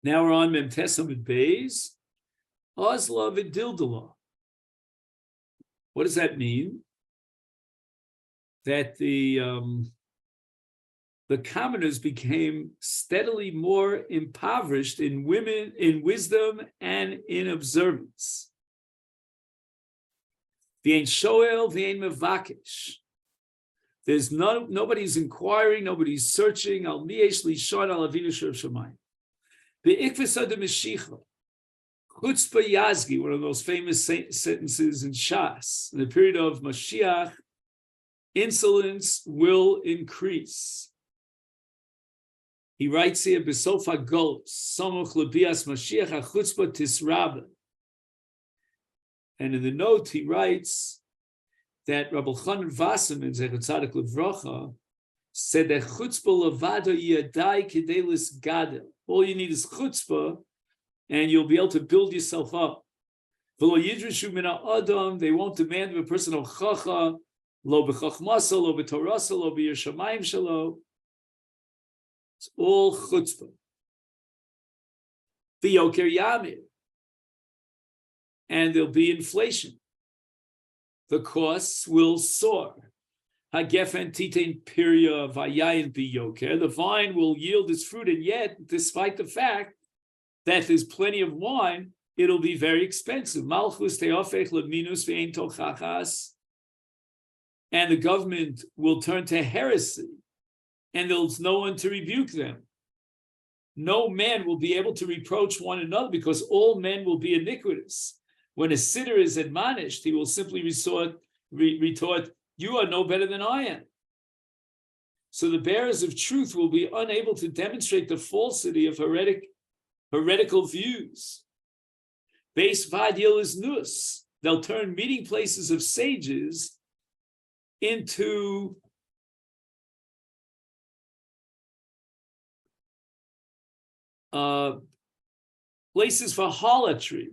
Now we're on Mem Tesamid Beis. Ozla v'dildala. What does that mean? That the commoners became steadily more impoverished in women, in wisdom, and in observance. V'ein shoel, v'ein mevakesh. There's nobody's inquiring, nobody's searching. Al miyesh lishon al avinu shel shamayim. Be'ikvasa de meshicha. Chutzpah Yazgi, one of those famous sentences in Shas, in the period of Mashiach, insolence will increase. He writes here, Besofa Golos, Samoch Lebias Mashiach HaChutzpah Tisrabe. And in the note, he writes that Rabbi Chanan Wasserman, Zechat Tzadik Levracha, said that Chutzpah Levado Yadai Kedelis Gadel. All you need is Chutzpah, and you'll be able to build yourself up. They won't demand of a person of chacha, lo b'chachmasa, lo b'torasa, lo b'yeshamayim shalo. It's all chutzpah. V'yoker yamir. And there'll be inflation. The costs will soar. Hagefen titein pirya vayayin biyoker. The vine will yield its fruit, and yet, despite the fact that there's plenty of wine, it'll be very expensive. Malchus teofech leminus ve'ein tochachas, and the government will turn to heresy, and there's no one to rebuke them. No man will be able to reproach one another because all men will be iniquitous. When a sitter is admonished, he will simply retort, "You are no better than I am." So the bearers of truth will be unable to demonstrate the falsity of heretical views. Beis Vadil is nus. They'll turn meeting places of sages into places for harlotry.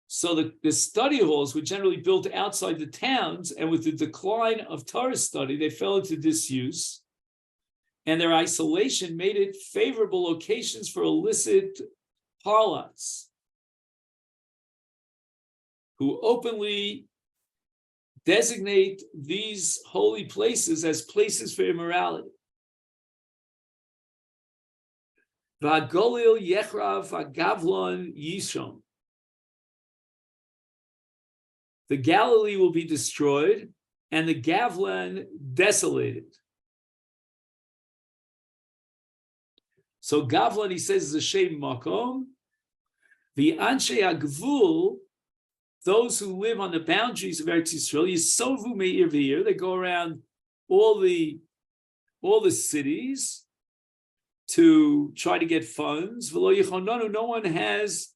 So the study halls were generally built outside the towns, and with the decline of Torah study, they fell into disuse. And their isolation made it favorable locations for illicit harlots who openly designate these holy places as places for immorality. V'agolil yechrav v'gavlon yishon. The Galilee will be destroyed, and the Gavlan desolated. So Gavlan, he says, is a shem makom. The anshe agvul, those who live on the boundaries of Eretz Yisrael, yisovu meir v'ir. They go around all the cities to try to get funds. V'lo yichonanu, no one has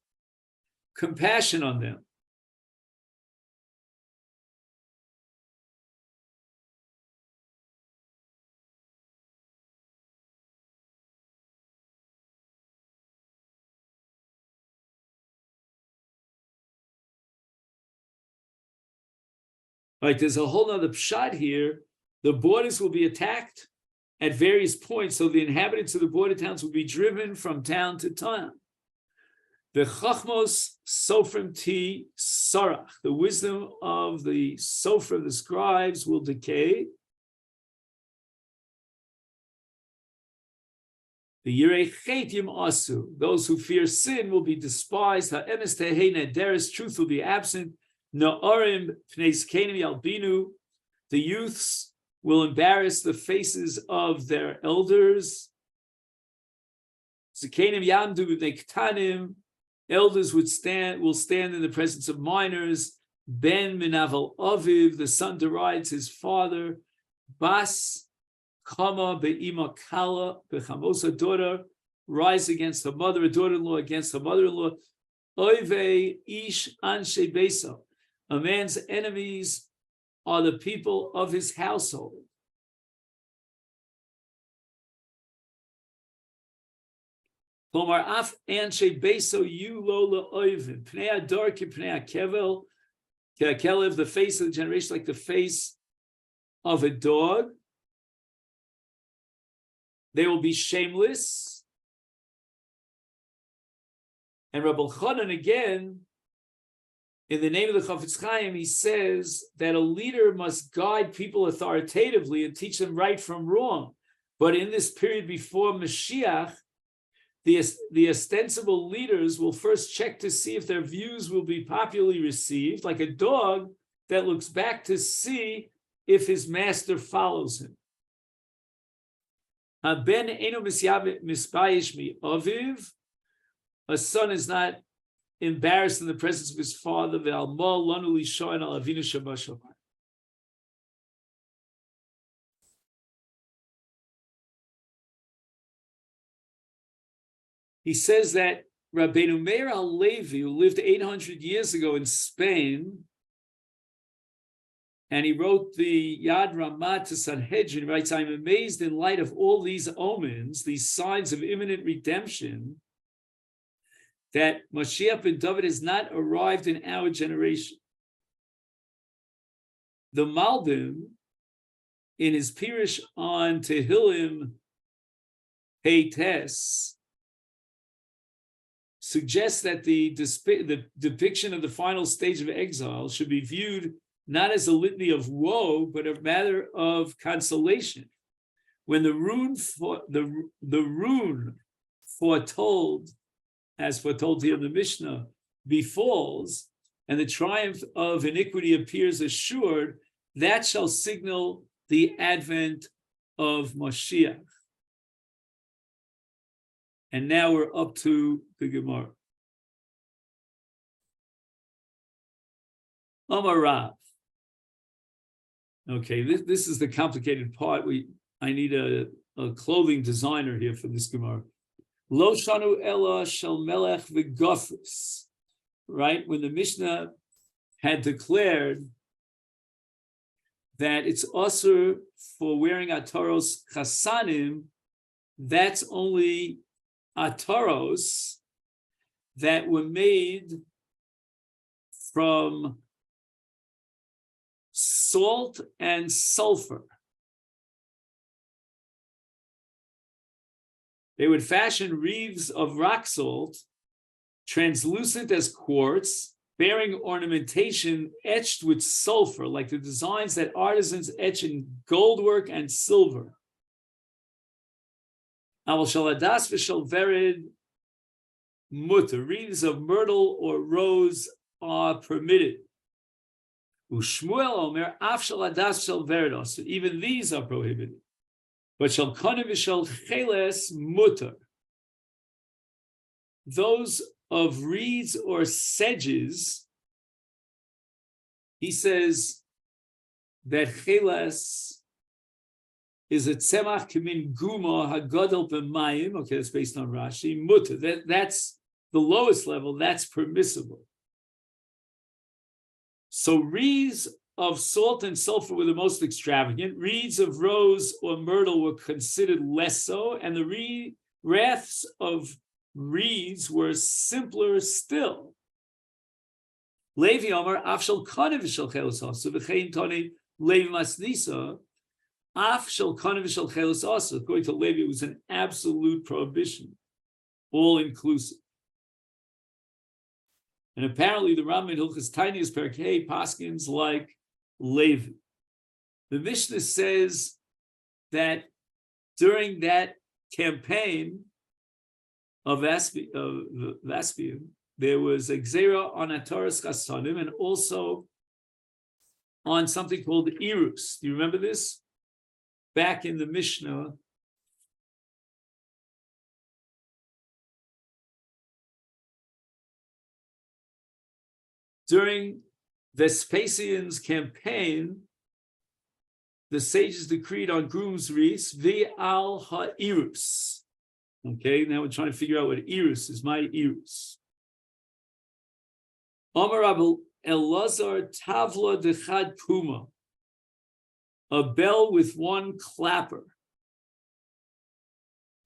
compassion on them. Right, there's a whole other pshat here. The borders will be attacked at various points, so the inhabitants of the border towns will be driven from town to town. The chachmos sofrim ti sarach, the wisdom of the sofrim, the scribes, will decay. The yirei chet yim asu, those who fear sin will be despised. Ha'emes tehei nederes, truth will be absent. Na'arim pnei zkenim yalbinu, the youths will embarrass the faces of their elders. Zkenim yamdu b'nei ktanim, elders will stand in the presence of minors. Ben minavel aviv, the son derides his father. Bas kama be'ima kala bechamosa, daughter rise against her mother, a daughter-in-law against her mother-in-law. Oive ish anshe beso, a man's enemies are the people of his household. Klomar af anshe beso yu lo le'oivin, pnei adar ki pnei hakevel, kelev, the face of the generation like the face of a dog. They will be shameless. And Rabbi Chanan again, in the name of the Chafetz Chaim, he says that a leader must guide people authoritatively and teach them right from wrong. But in this period before Mashiach, the ostensible leaders will first check to see if their views will be popularly received, like a dog that looks back to see if his master follows him. Ben eno misbayish mi aviv. A son is not embarrassed in the presence of his father. He says that Rabbeinu Meir HaLevi, who lived 800 years ago in Spain, and he wrote the Yad Ramah to Sanhedrin, writes, I'm amazed in light of all these omens, these signs of imminent redemption, that Mashiach ben David has not arrived in our generation. The Malbim, in his Pirush on Tehillim Peites, suggests that the depiction of the final stage of exile should be viewed not as a litany of woe, but a matter of consolation. When the rune foretold, as foretold here in the Mishnah, befalls, and the triumph of iniquity appears assured, that shall signal the advent of Mashiach. And now we're up to the Gemara. Amar Rav. Okay, this is the complicated part. I need a clothing designer here for this Gemara. Lo shanu ela shel melech v'gofris. Right? When the Mishnah had declared that it's also for wearing ataros chasanim, that's only ataros that were made from salt and sulfur. They would fashion wreaths of rock salt, translucent as quartz, bearing ornamentation etched with sulfur, like the designs that artisans etch in goldwork and silver. Aval shaladas v'shal vered mutter. Wreaths of myrtle or rose are permitted. Ushmuel omer af shaladas v'shal vered also. Even these are prohibited. But shal konim v'shal cheles mutter. Those of reeds or sedges, he says that cheles is a tzemach kimin guma hagadol b'mayim. Okay, that's based on Rashi. Mutter. That's the lowest level. That's permissible. So reeds of salt and sulfur were the most extravagant. Reeds of rose or myrtle were considered less so, and the wreaths of reeds were simpler still. Levi Omar afshal kanev v'shal chelos also v'chein tani Levi masnisa afshal kanev v'shal chelos also. According to Levi, it was an absolute prohibition, all inclusive. And apparently, the Rambam in Hilchos Tinius Perkei paskins like Levi. The Mishnah says that during that campaign of Vaspium, there was a Gzera on Ataras Chasanim and also on something called Irus. Do you remember this? Back in the Mishnah, during Vespasian's campaign, the sages decreed on groom's wreaths, V'al ha'irus. Okay, now we're trying to figure out what irus is. My irus. Amar Rabbi Elazar tavla dechad puma. A bell with one clapper.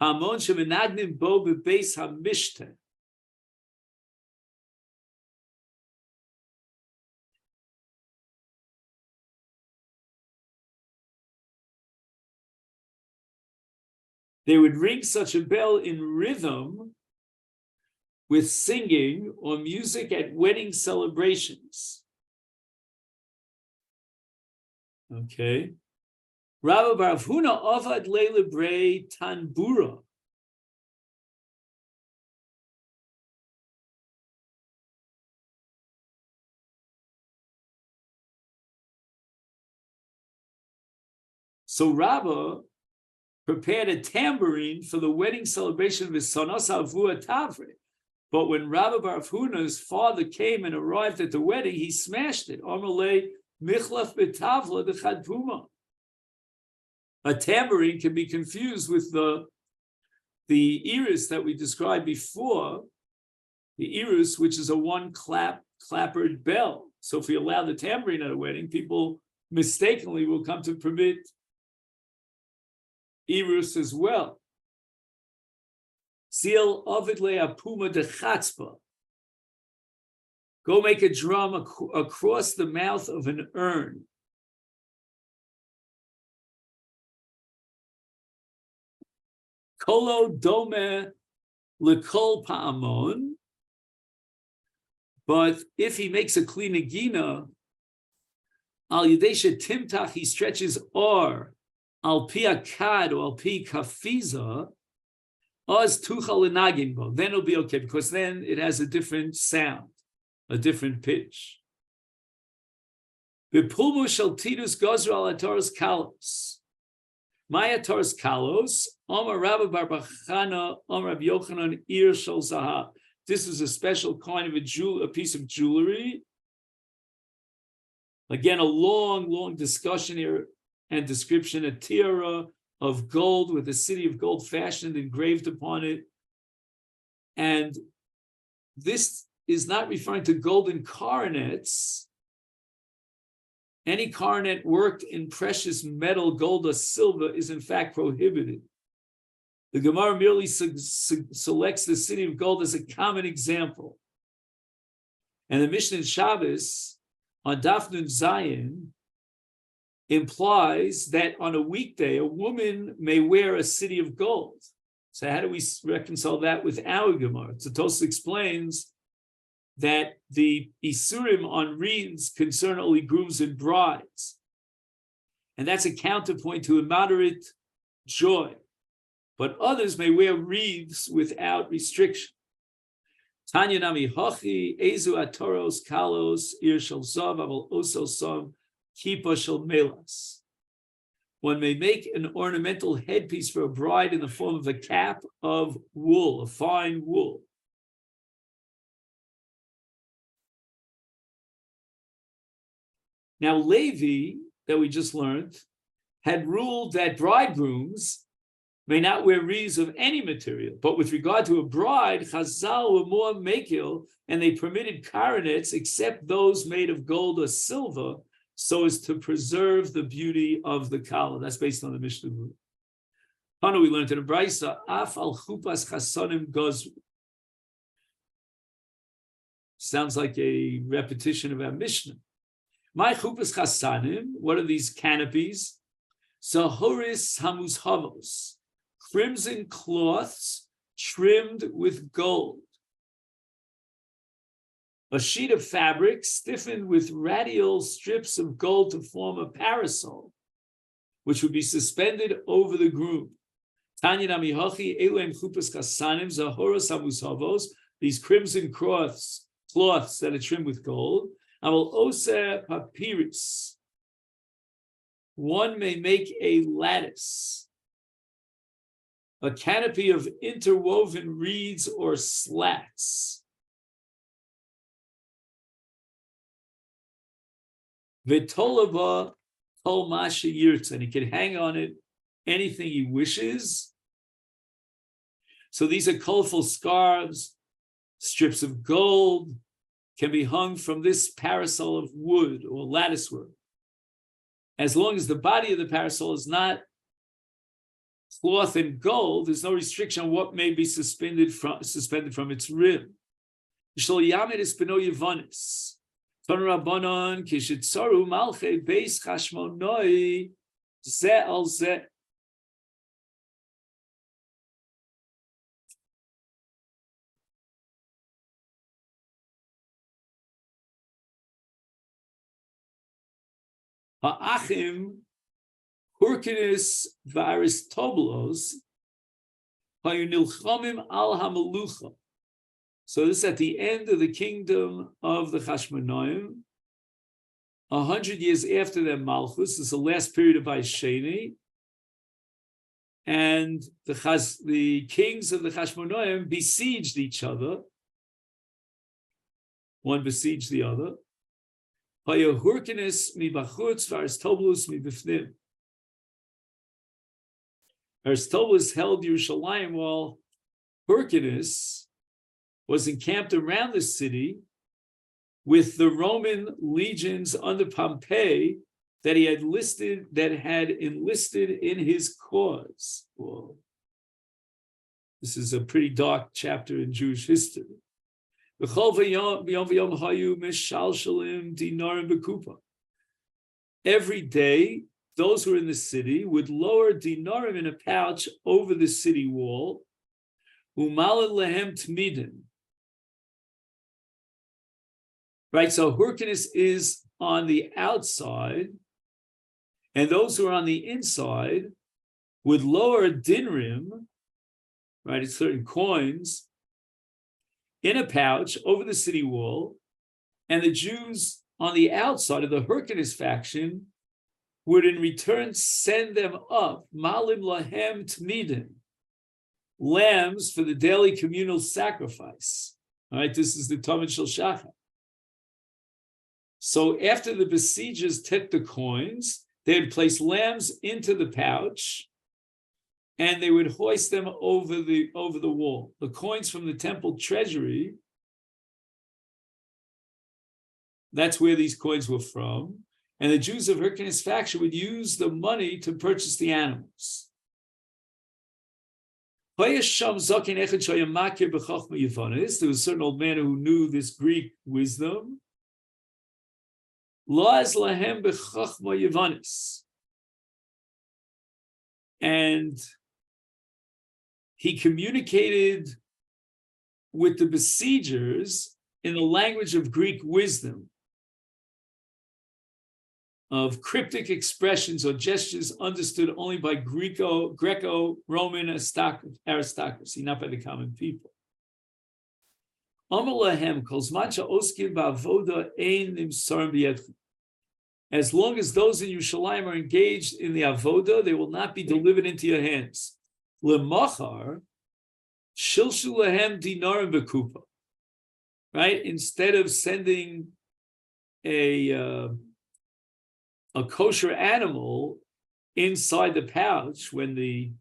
Hamon shemenagnim bo bebeis hamishte. They would ring such a bell in rhythm with singing or music at wedding celebrations. Okay. Rabbi Bar Huna Avad Leile Tanbura. So Rabbah prepared a tambourine for the wedding celebration of his son Avua Tavre. But when Rabbi Bar Huna's father came and arrived at the wedding, he smashed it. Amalei Michlaf Betavla de Chadpuma. A tambourine can be confused with the iris that we described before, the iris, which is a one-clappered bell. So if we allow the tambourine at a wedding, people mistakenly will come to permit iris as well. Seal Ovidle Apuma de Chatzpa. Go make a drum across the mouth of an urn. Kolo dome lekol pa'amon. But if he makes a kli negina, al yedesha timtach, he stretches or al pi akad or al pi kafiza, oz tuchal lenagimbo. Then it'll be okay, because then it has a different sound, a different pitch. V'pulmu shel tidus gozra al ataros kalos. My ataros kalos, Omar Rabbi Bar Bachana, Omar Rabbi Yochanan, Ir shel zahav. This is a special kind of a piece of jewelry. Again, a long discussion here and description, a tiara of gold with a city of gold fashioned, engraved upon it. And this is not referring to golden coronets. Any coronet worked in precious metal, gold or silver, is in fact prohibited. The Gemara merely selects the city of gold as a common example. And the Mishnah in Shabbos on Daf Nun Zayin implies that on a weekday, a woman may wear a city of gold. So how do we reconcile that with our Gemara? Sotah explains that the Isurim on wreaths concern only grooms and brides. And that's a counterpoint to immoderate joy. But others may wear wreaths without restriction. Tanya nami hochi ezu atoros kalos ir shel zav aval oso som kipa shel melas. One may make an ornamental headpiece for a bride in the form of a cap of wool, of fine wool. Now Levi, that we just learned, had ruled that bridegrooms may not wear wreaths of any material, but with regard to a bride, Chazal were more mekil, and they permitted coronets except those made of gold or silver, so as to preserve the beauty of the kala. That's based on the Mishnah. Hana, we learned in a brayso, af al chupas chasanim gozru. Sounds like a repetition of our Mishnah. My chupas chasanim, what are these canopies? Zahoris hamuzhavos. Crimson cloths trimmed with gold. A sheet of fabric stiffened with radial strips of gold to form a parasol, which would be suspended over the groom. These crimson cloths that are trimmed with gold. Papyrus. One may make a lattice, a canopy of interwoven reeds or slats. V'tolava kol masha yirtz, and he can hang on it anything he wishes. So these are colorful scarves, strips of gold, can be hung from this parasol of wood or lattice work. As long as the body of the parasol is not cloth and gold, there's no restriction on what may be suspended from its rim. Shlo yamed es beno yevanis. Ton rabbanon kishitzaru malchei beis chashmonoi ze al ze. Ha'achim Hyrcanus v'Aristobulus hayu nilchamim al hamelucha. So this is at the end of the kingdom of the Chashmonaim, 100 years after their Malchus. This is the last period of Aisheni. And the kings of the Chashmonaim besieged each other. One besieged the other. Hyrcanus mibachutz v'Aristobulus mibifnim. Aristobulus held Yerushalayim while Hyrcanus was encamped around the city with the Roman legions under Pompey that had enlisted in his cause. Whoa. This is a pretty dark chapter in Jewish history. Every day, those who were in the city would lower dinarim in a pouch over the city wall. Umalad lehem tmidin. Right, so Hyrcanus is on the outside, and those who are on the inside would lower dinrim, right, it's certain coins, in a pouch over the city wall, and the Jews on the outside of the Hyrcanus faction would in return send them up, malim lahem tmidin, lambs for the daily communal sacrifice. All right, this is the Talmud Shel Shachar. So after the besiegers took the coins, they would place lambs into the pouch, and they would hoist them over the wall. The coins from the temple treasury, that's where these coins were from. And the Jews of Hyrcanus faction would use the money to purchase the animals. There was a certain old man who knew this Greek wisdom. And he communicated with the besiegers in the language of Greek wisdom, of cryptic expressions or gestures understood only by Greco-Roman aristocracy, not by the common people. As long as those in Yerushalayim are engaged in the avoda, they will not be delivered into your hands. Lemachar, shilshu lahem dinarim bekupa. Right? Instead of sending a kosher animal inside the pouch, when the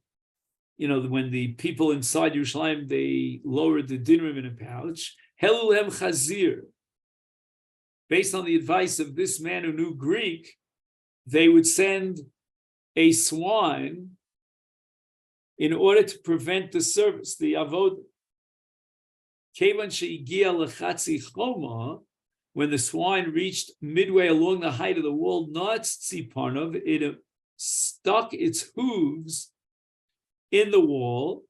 people inside Yerushalayim, they lowered the dinrim in a pouch, helu lahem chazir. Based on the advice of this man who knew Greek, they would send a swine in order to prevent the service, the avodah. Kevan she'igia lechatzi choma, when the swine reached midway along the height of the wall, not tziparnov, it stuck its hooves in the wall.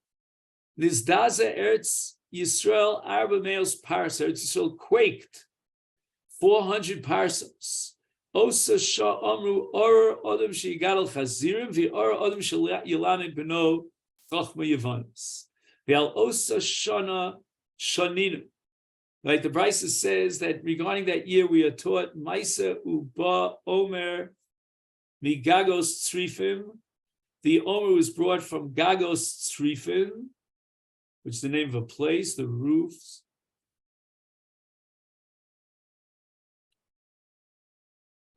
Nizdaza Eretz Yisrael Arba Meos Paras, Eretz Yisrael quaked. 400 parsos. Osa Shah Amru Or Odom Shigadal Chazirim Vi Or Odom Shilamin Beno Chachma Yavanis. Ve'al Osa Shana Shaninu. Right, the Brisa says that regarding that year we are taught Maisa Uba Omer Migagos Tzrifim. The Omer was brought from Gagos Tzrifim, which is the name of a place, the roofs.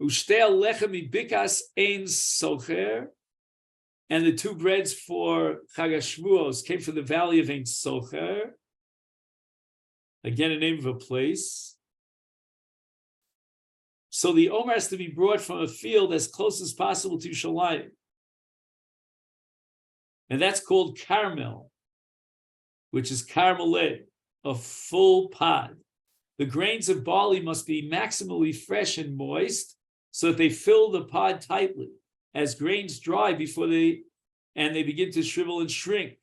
Ushtel lechem bikas ein socher, and the two breads for Chag HaShavuos came from the valley of Ein Socher. Again, a name of a place. So the Omer has to be brought from a field as close as possible to Shalayim. And that's called Carmel, which is Carmeleh, a full pod. The grains of barley must be maximally fresh and moist so that they fill the pod tightly. As grains dry before they begin to shrivel and shrink.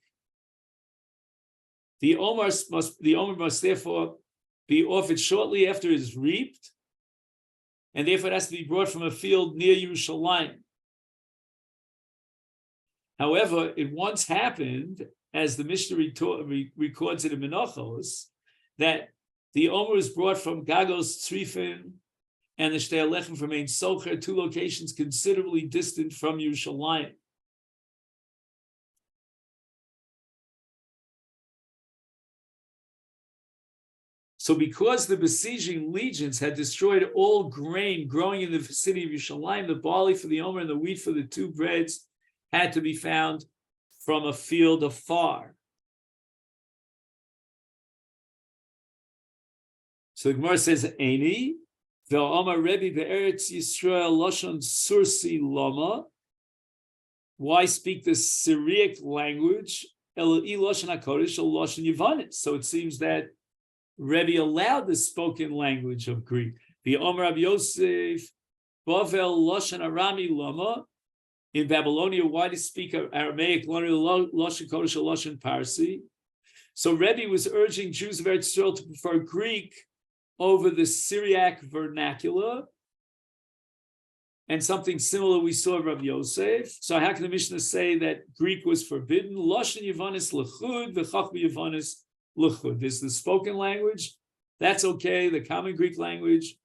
The Omer must therefore be offered shortly after it is reaped, and therefore it has to be brought from a field near Yerushalayim. However, it once happened, as the Mishnah records it in Menachos, that the Omer is brought from Gagos Tzrifin and the Shtei Alechem from Ein Socher, two locations considerably distant from Yerushalayim. So because the besieging legions had destroyed all grain growing in the vicinity of Yerushalayim, the barley for the Omer and the wheat for the two breads had to be found from a field afar. So the Gemara says, Eini, Ve'Omer Rebbe be'eretz Yisrael Lashon Sursi Lama. Why speak the Syriac language? Eloi Lashon HaKodesh El Lashon Yavanis. So it seems that Rebbe allowed the spoken language of Greek. Ve'Omer Rabbi Yosef Bavel Lashon Arami Lama. In Babylonia, why do you speak Aramaic? Lashon Kodesh El Lashon Parsi. So Rebbe was urging Jews of Eretz Yisrael to prefer Greek over the Syriac vernacular, and something similar we saw of Rabbi Yosef. So how can the Mishnah say that Greek was forbidden? Lashon Yavanis L'chud, v'Chachma Yavanis L'chud. There's the spoken language, that's okay, the common Greek language,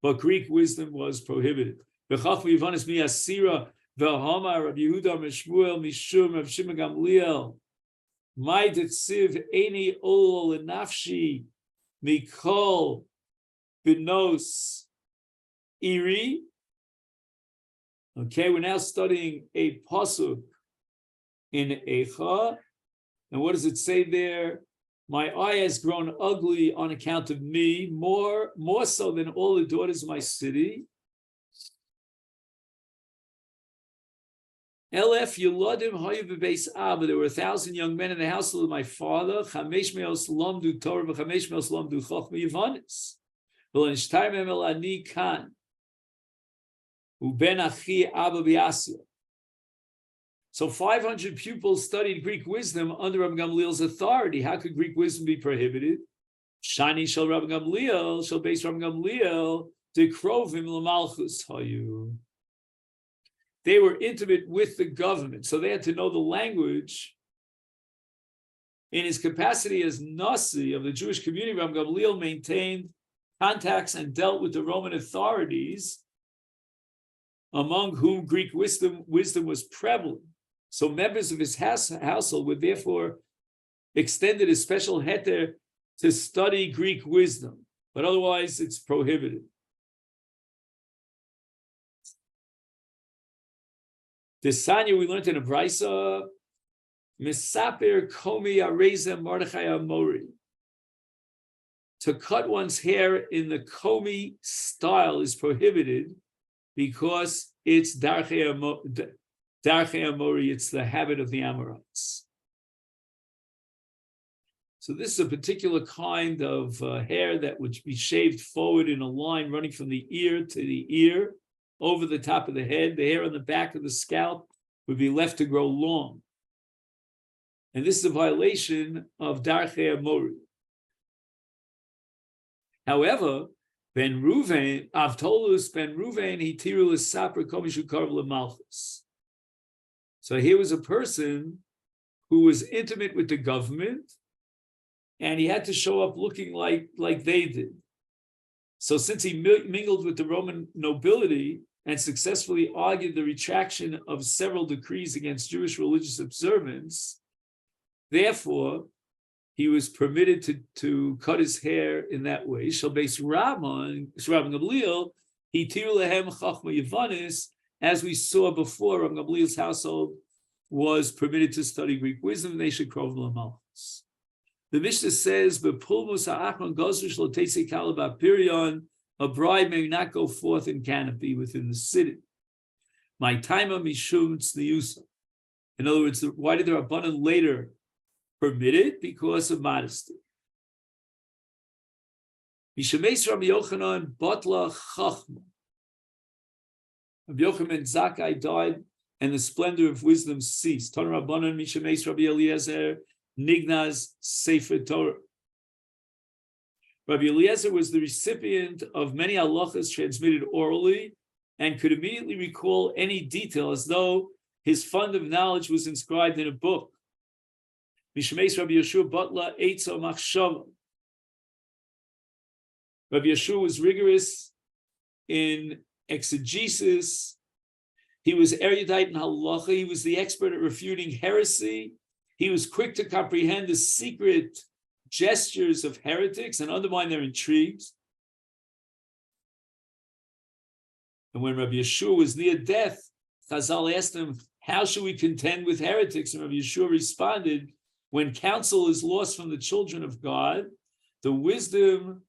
but Greek wisdom was prohibited. V'Chachma Yavanis mi Asira, v'Hama Rabbi Yehuda Mishmuel Mishum Rav Shimon Gamliel. My detziv Eini Ol L'nafshi Mikol Binos Iri. Okay, we're now studying a pasuk in Eicha. And what does it say there? My eye has grown ugly on account of me, more so than all the daughters of my city. Elef Yuladim Hayu B'Beis Abba. There were 1,000 young men in the household of my father. Chamesh me'os lamdu Torah v'chamesh me'os lamdu Chochma Yavanis. V'lenishtar me'em el ani kan. Uben achi Abba b'Yasir. So 500 pupils studied Greek wisdom under Rabbi Gamliel's authority. How could Greek wisdom be prohibited? Shani shel Rabbi Gamliel, shel beis Rabbi Gamliel, dekrovim l'malchus hayu. They were intimate with the government, so they had to know the language. In his capacity as Nasi of the Jewish community, Rabbi Gamliel maintained contacts and dealt with the Roman authorities, among whom Greek wisdom was prevalent. So members of his household were therefore extended a special heter to study Greek wisdom, but otherwise it's prohibited. This Sanya we learned in a Brisa, Misaper Komi Areza Mordechai Amori. To cut one's hair in the Komi style is prohibited because it's Darchei Amori, it's the habit of the Amorites. So this is a particular kind of hair that would be shaved forward in a line running from the ear to the ear, over the top of the head. The hair on the back of the scalp would be left to grow long. And this is a violation of Darchei Amori. However, Ben Ruvain, Avtolus Ben Ruvain, he tiru l'saper komishu karv l'malchus. So here was a person who was intimate with the government, and he had to show up looking like they did. So since he mingled with the Roman nobility and successfully argued the retraction of several decrees against Jewish religious observance, therefore, he was permitted to cut his hair in that way. Shalbeis Rabban Gamliel, he tiru lehem chachma yavanis, as we saw before, Rabbi Gamliel's household was permitted to study Greek wisdom, and they should krov l'malchus. The Mishnah says, "Bepulmus ha'achron gozrish lo teisei kala ba'pirion." A bride may not go forth in canopy within the city. My taima mishum tzniusa. In other words, why did the Rabbanan later permit it? Because of modesty. Mishameis Rabbi Yochanan batla chachma. Rabbi Yochanan ben Zakkai died, and the splendor of wisdom ceased. Ton Rabbanan Mishameis Rabbi Eliezer nignaz sefer Torah. Rabbi Eliezer was the recipient of many halachas transmitted orally and could immediately recall any detail as though his fund of knowledge was inscribed in a book. Mishemes Rabbi Yeshua Butler Eitzo Machshava. Rabbi Yeshua was rigorous in exegesis. He was erudite in halacha. He was the expert at refuting heresy. He was quick to comprehend the secret gestures of heretics and undermine their intrigues. And when Rabbi Yeshua was near death, Chazal asked him, how should we contend with heretics? And Rabbi Yeshua responded, when counsel is lost from the children of God, the wisdom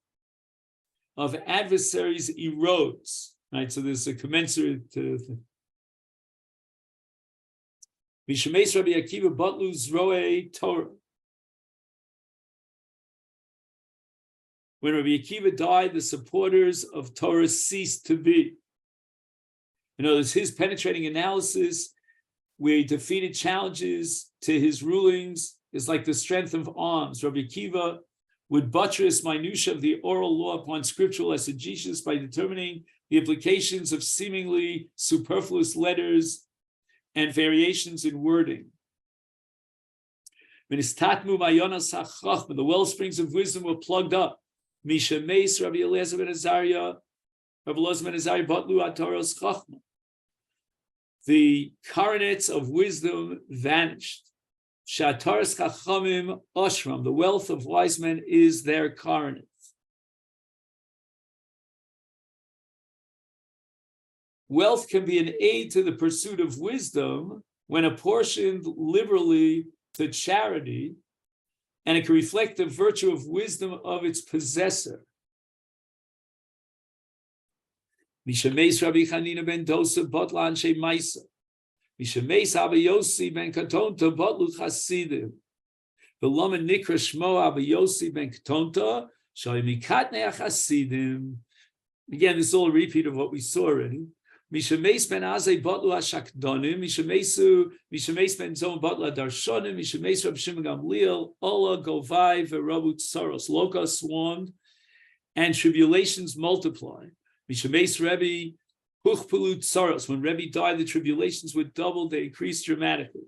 of adversaries erodes. Right, so there's a commensurate Mishemes Rabbi Akiva Batlu Zroe Torah. When Rabbi Akiva died, the supporters of Torah ceased to be. In other words, his penetrating analysis, where he defeated challenges to his rulings, is like the strength of arms. Rabbi Akiva would buttress minutiae of the oral law upon scriptural exegesis by determining the implications of seemingly superfluous letters and variations in wording. The well springs of wisdom were plugged up. Mishemes Rabbi Eliezer ben Azariah, Rabbi Eliezer ben Azariah Batlu Ataros Chachma. The coronets of wisdom vanished. Shataris Chachamim Ashram. The wealth of wise men is their coronet. Wealth can be an aid to the pursuit of wisdom when apportioned liberally to charity, and it can reflect the virtue of wisdom of its possessor. Mishemes Rabbi Chanina ben Dosa Batla Anshe Maisa. Mishemes Abba Yossi ben Katonta Batlu Chasidim. V'lama Nikra Shmo Abba Yossi ben Katonta Shali Mikatnei Chasidim. Again, this is all a repeat of what we saw already. Mishemes ben Azay Batlu Hashakdonim, Mishemes ben Zon Batla Darshonim, Mishemes Rab Shimon Gamliel, Ola Govai V'Rabu Tsaros. Loka swarmed, and tribulations multiplied. Mishemes Rebbe Huchpulu Tsaros. When Rebbe died, the tribulations were doubled; they increased dramatically.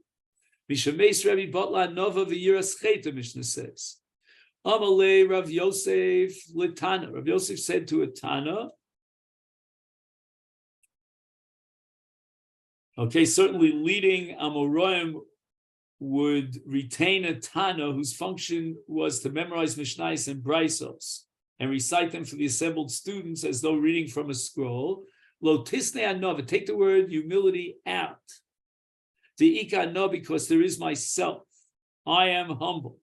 Mishemes Rebbe Batla Nova V'Yira Scheta. Mishnah says, Amalei Rav Yosef Litana. Rav Yosef said to a Tana. Okay, certainly leading Amoraim would retain a Tana whose function was to memorize Mishnayos and Braisos and recite them for the assembled students as though reading from a scroll. Lo tisne anova, take the word humility out. De'ika no, because there is myself. I am humble.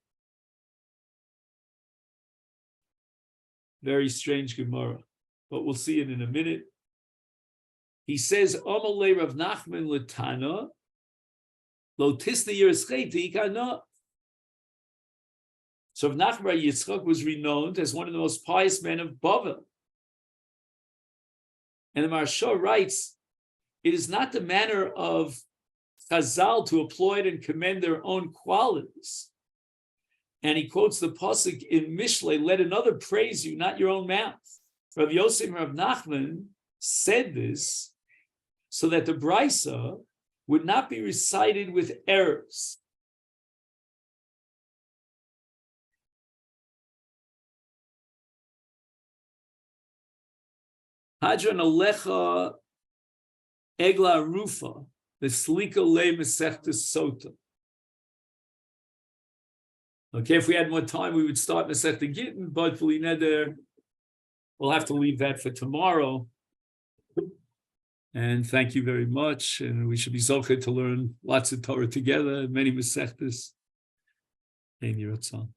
Very strange Gemara, but we'll see it in a minute. He says, Omalei Rav Nachman Latana, Lo Tisna Yitzchak De'ika no. So Rav Nachman bar Yitzchak was renowned as one of the most pious men of Bavel. And the Maharsha writes, it is not the manner of Chazal to applaud and commend their own qualities. And he quotes the pasuk in Mishlei, let another praise you, not your own mouth. Rav Yosef and Rav Nachman said this so that the Brisa would not be recited with errors. Hadran Alecha Egla Rufa, the Slika Le Masechet Sotah. Okay, if we had more time, we would start Masechet Gittin, but we'll have to leave that for tomorrow. And thank you very much. And we should be zocher to learn lots of Torah together, many Masechtas. Ein Yiratzon.